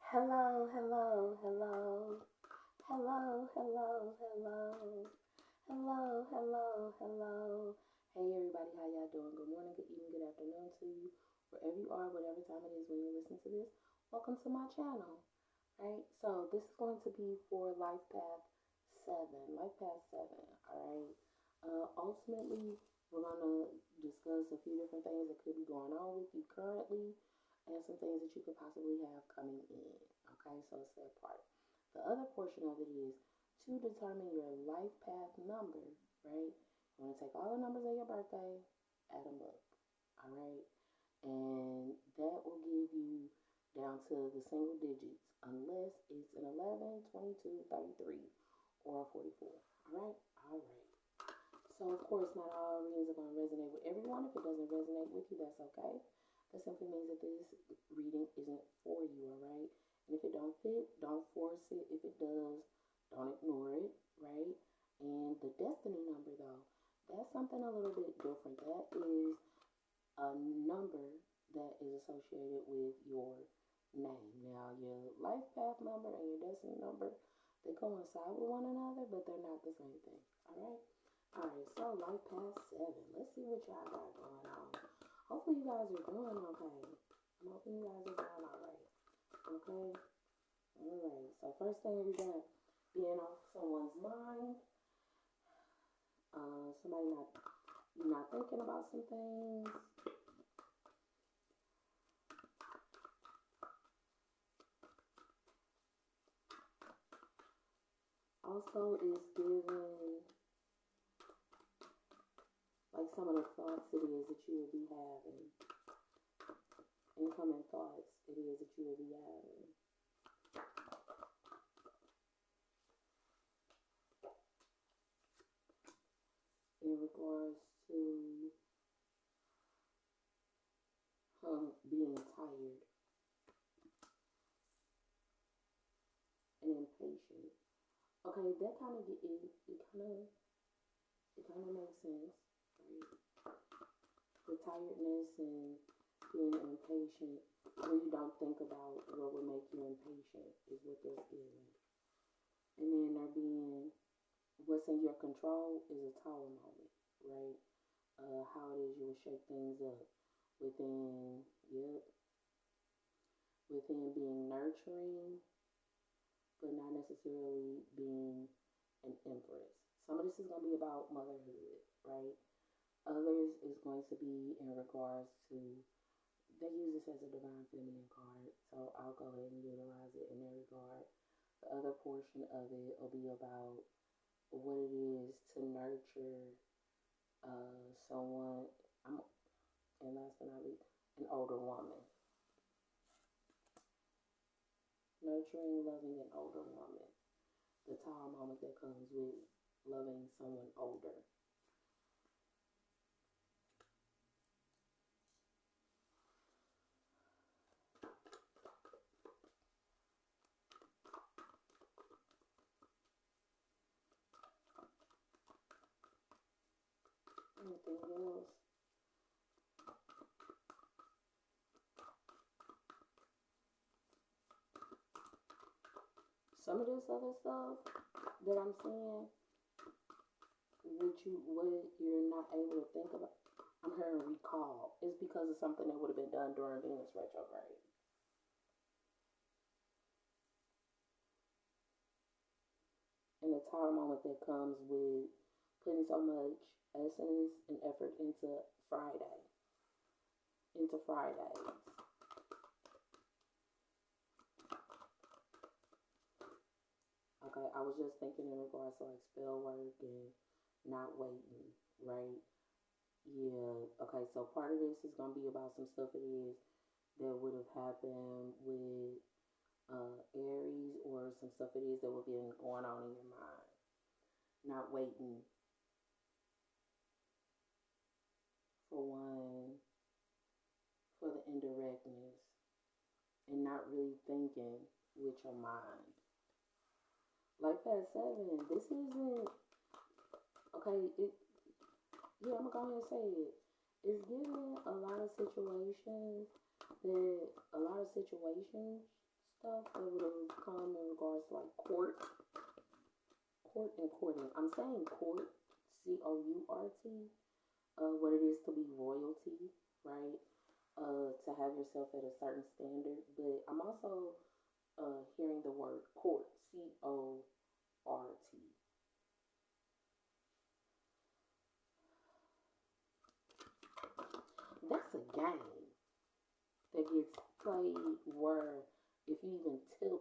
Hello, hello, hello. Hello, hello, hello. Hello, hello, hello. Hey everybody, how y'all doing? Good morning, good evening, good afternoon to you. Wherever you are, whatever time it is when you listen to this, welcome to my channel. Right? So this is going to be for Life Path 7. Life Path 7, alright? Ultimately, we're gonna discuss a few different things that could be going on with you currently and some things that you could possibly have coming in. Okay, so it's that part. The other portion of it is to determine your life path number, right? You want to take all the numbers of your birthday, add them up, all right? And that will give you down to the single digits, unless it's an 11, 22, 33, or 44, all right? All right. So, of course, not all readings are going to resonate with everyone. If it doesn't resonate with you, that's okay. That simply means that this reading isn't for you, all right? And if it don't fit, don't force it. If it does, don't ignore it, right? And the destiny number, though, that's something a little bit different. That is a number that is associated with your name. Now, your life path number and your destiny number, they coincide with one another, but they're not the same thing, all right? All right, so life path 7. Let's see what y'all got going on. Hopefully you guys are doing okay. I'm hoping you guys are doing all right. Okay? All right. So first thing we got being off someone's mind. Somebody not thinking about some things. Also is giving like some of the thoughts it is that you will be having. Incoming thoughts it is that you will be having. In regards to being tired and impatient. Okay, that kind of it kind of makes sense, right? The tiredness and being impatient, when you don't think about what would make you impatient, is what they're giving. And then there being what's in your control is a tower moment, right? How it is you will shake things up within, yep, within being nurturing, but not necessarily being an empress. Some of this is going to be about motherhood, right? Others is going to be in regards to, they use this as a divine feminine card, so I'll go ahead and utilize it in that regard. The other portion of it will be about what it is to nurture someone, and last but not least, an older woman. Nurturing, loving an older woman. The tower moment that comes with loving someone older. Anything else? Some of this other stuff that I'm seeing, what you're not able to think about, I'm hearing recall, is because of something that would have been done during Venus retrograde. And the tower moment that comes with putting so much essence and effort into Fridays. Okay, I was just thinking in regards to like spell work and not waiting, right? Yeah, okay, so part of this is going to be about some stuff it is that would have happened with Aries, or some stuff it is that would be going on in your mind. Not waiting for one, for the indirectness, and not really thinking with your mind. Like that 7, this isn't, okay, yeah, I'm gonna go ahead and say it. It's giving a lot of situations stuff that would have come in regards to like court and courting. I'm saying court, COURT, what it is to be royalty, right? To have yourself at a certain standard. But I'm also hearing the word court, CORT. That's a game that gets played where if you even tip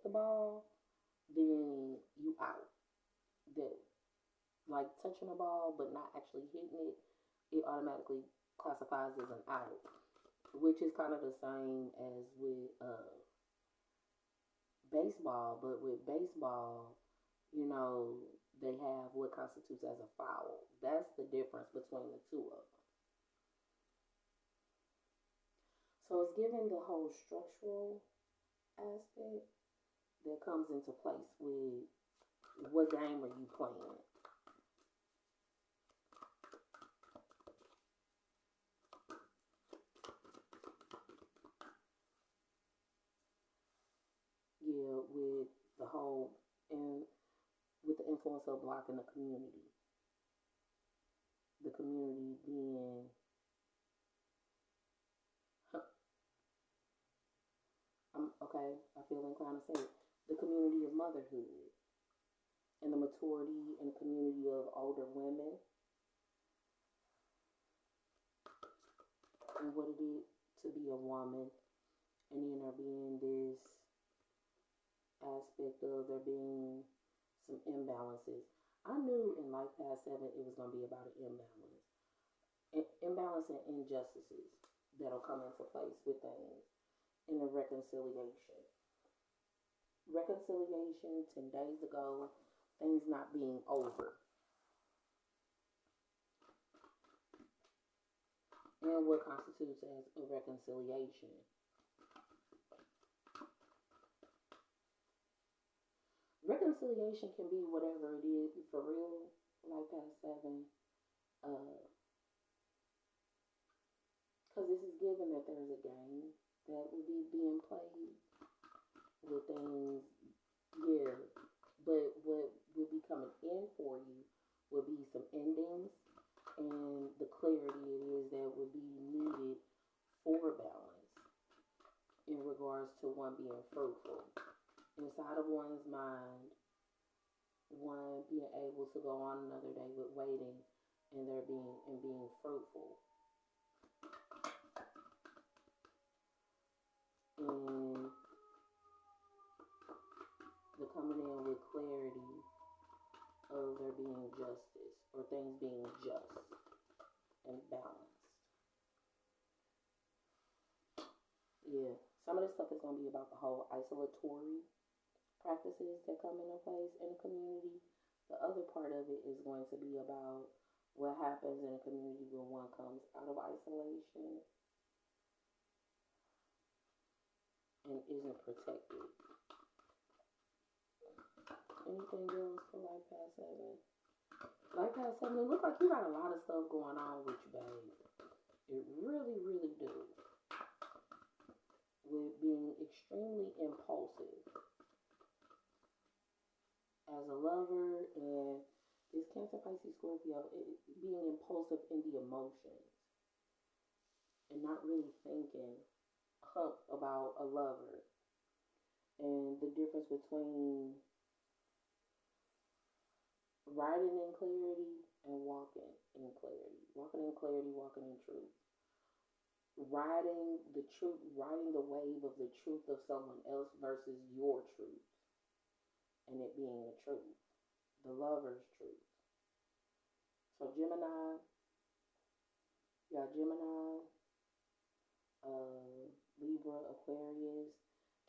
the ball, then you out. That like touching a ball but not actually hitting it, it automatically classifies as an out, which is kind of the same as with baseball. But with baseball, you know, they have what constitutes as a foul. That's the difference between the two of them. So it's giving the whole structural aspect that comes into place with what game are you playing. Yeah, with the whole and with the influence of blocking the community being okay. I feel inclined to say it. The community of motherhood and the maturity and community of older women and what it is to be a woman, and then there being this aspect of there being some imbalances. I knew in Life Past 7 it was going to be about an imbalance and injustices that'll come into place with things in a reconciliation. Reconciliation 10 days ago, things not being over. And what constitutes as a reconciliation. Reconciliation can be whatever it is for real. Life Past 7, because this is given that there's a game that will be being played with things, yeah. But what will be coming in for you will be some endings and the clarity it is that would be needed for balance in regards to one being fruitful inside of one's mind, one being able to go on another day with waiting and there being fruitful. And the coming in with clarity of there being justice or things being just and balanced. Yeah, some of this stuff is going to be about the whole isolatory practices that come into place in a community. The other part of it is going to be about what happens in a community when one comes out of isolation and isn't protected. Anything else for Life Past 7? Life Past 7, it looks like you got a lot of stuff going on with you, babe. It really, really do. With being extremely impulsive as a lover and this Cancer, Pisces, Scorpio, being impulsive in the emotions and not really thinking about a lover and the difference between riding in clarity and walking in clarity. Walking in clarity, walking in truth. Riding the truth, riding the wave of the truth of someone else versus your truth. And it being the truth. The lover's truth. So Gemini, Gemini, Libra, Aquarius,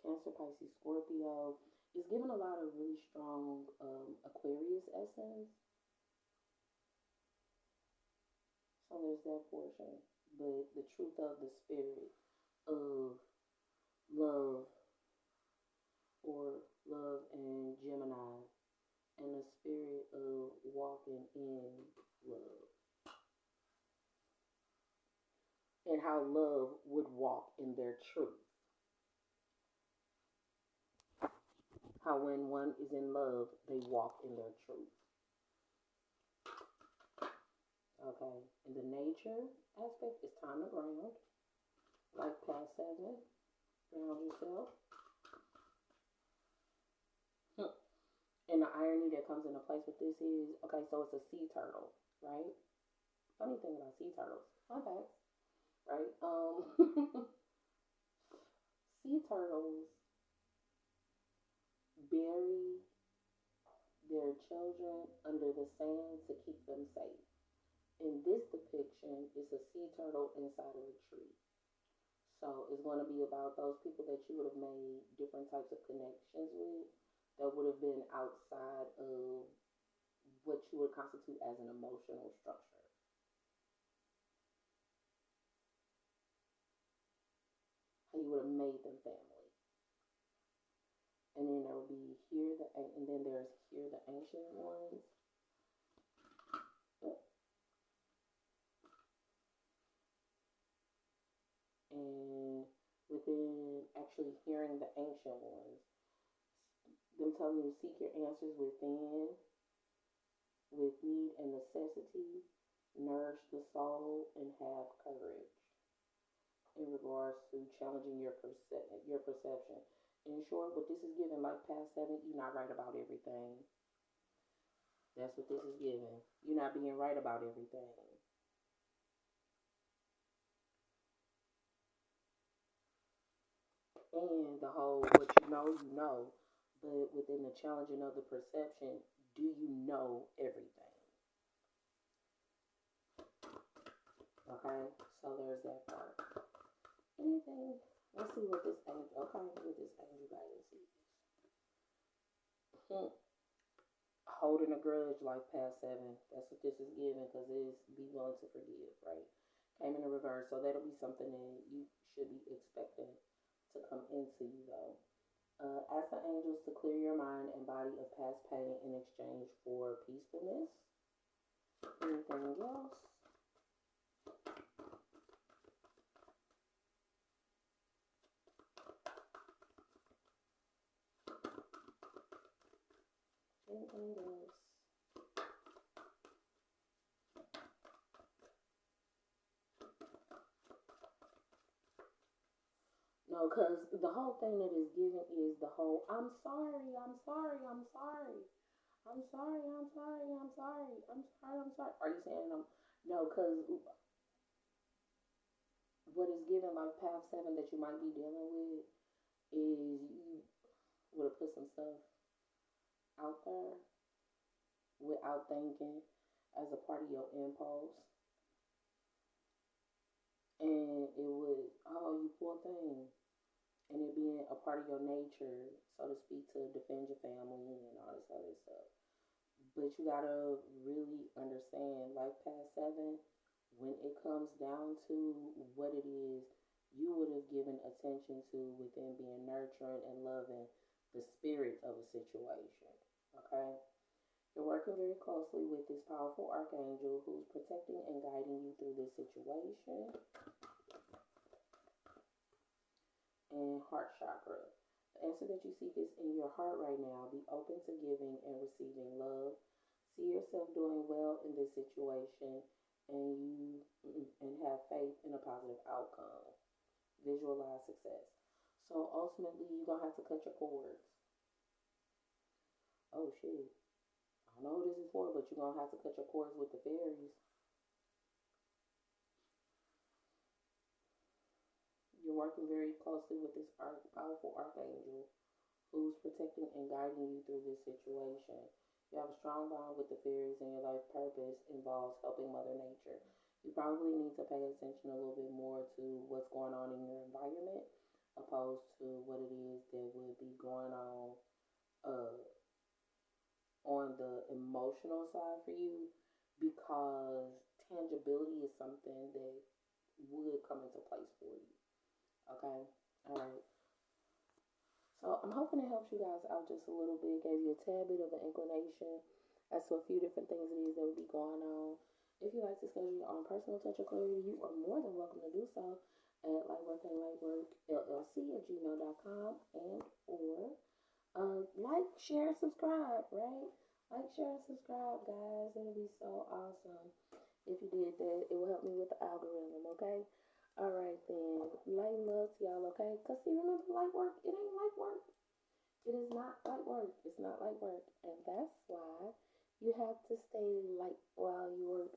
Cancer, Pisces, Scorpio. It's given a lot of really strong Aquarius essence. So there's that portion. But the truth of the spirit of love or love and Gemini and the spirit of walking in love. And how love would walk in their truth. how when one is in love, they walk in their truth. Okay. In the nature aspect, it's time to ground. Like past 7, ground yourself. And the irony that comes into place with this is, okay, so it's a sea turtle, right? Funny thing about sea turtles, fun facts, right? Sea turtles bury their children under the sand to keep them safe. In this depiction, it's a sea turtle inside of a tree. So it's going to be about those people that you would have made different types of connections with that would have been outside of what you would constitute as an emotional structure. How you would have made them family. And then there would be here the and then there's here the ancient ones. And within actually hearing the ancient ones, them telling you seek your answers within, with need and necessity, nourish the soul, and have courage in regards to challenging your perception. In short, what this is giving, like past 7, you're not right about everything. That's what this is giving. You're not being right about everything. And the whole what you know. But within the challenging of the perception, do you know everything? Okay, so there's that part. Anything? Let's see what this angel. Okay, what this angel guidance is. Hmm. Holding a grudge like past 7. That's what this is giving because it's be willing to forgive, right? Came in the reverse, so that'll be something that you should be expecting to come into you though. Ask the angels to clear your mind and body of past pain in exchange for peacefulness. Anything else? Anything else? No, because the whole thing that is given is the whole I'm sorry, I'm sorry, I'm sorry. I'm sorry, I'm sorry, I'm sorry, I'm sorry, I'm sorry. Are you saying I'm no, because what is given like past 7 that you might be dealing with is you would have put some stuff out there without thinking as a part of your impulse. And it was, oh, you poor thing. And it being a part of your nature, so to speak, to defend your family and all this other stuff. But you gotta really understand, like past 7, when it comes down to what it is you would have given attention to within being nurturing and loving the spirit of a situation. Okay? You're working very closely with this powerful archangel who's protecting and guiding you through this situation. And heart chakra. The answer that you seek is in your heart right now. Be open to giving and receiving love. See yourself doing well in this situation and have faith in a positive outcome. Visualize success. So ultimately you're gonna have to cut your cords. Oh shit. I don't know who this is for, but you're gonna have to cut your cords with the fairies. You're working very closely with this powerful archangel who's protecting and guiding you through this situation. You have a strong bond with the fairies, and your life purpose involves helping Mother Nature. You probably need to pay attention a little bit more to what's going on in your environment, opposed to what it is that would be going uh, on the emotional side for you, because tangibility is something that would come into place for you. Okay? All right. So I'm hoping it helps you guys out just a little bit, gave you a tad bit of an inclination as to a few different things it is that would be going on. If you like to schedule your own personal touch of clarity, you are more than welcome to do so at lightwork and lightwork LLC at gmail.com, and or like, share, subscribe, right? Like, share, and subscribe, guys. It'll be so awesome if you did that. It will help me with the algorithm, okay? All right, then. Light and love to y'all, okay? Because, see, remember, light work, it ain't light work. It is not light work. It's not light work. And that's why you have to stay light while you work.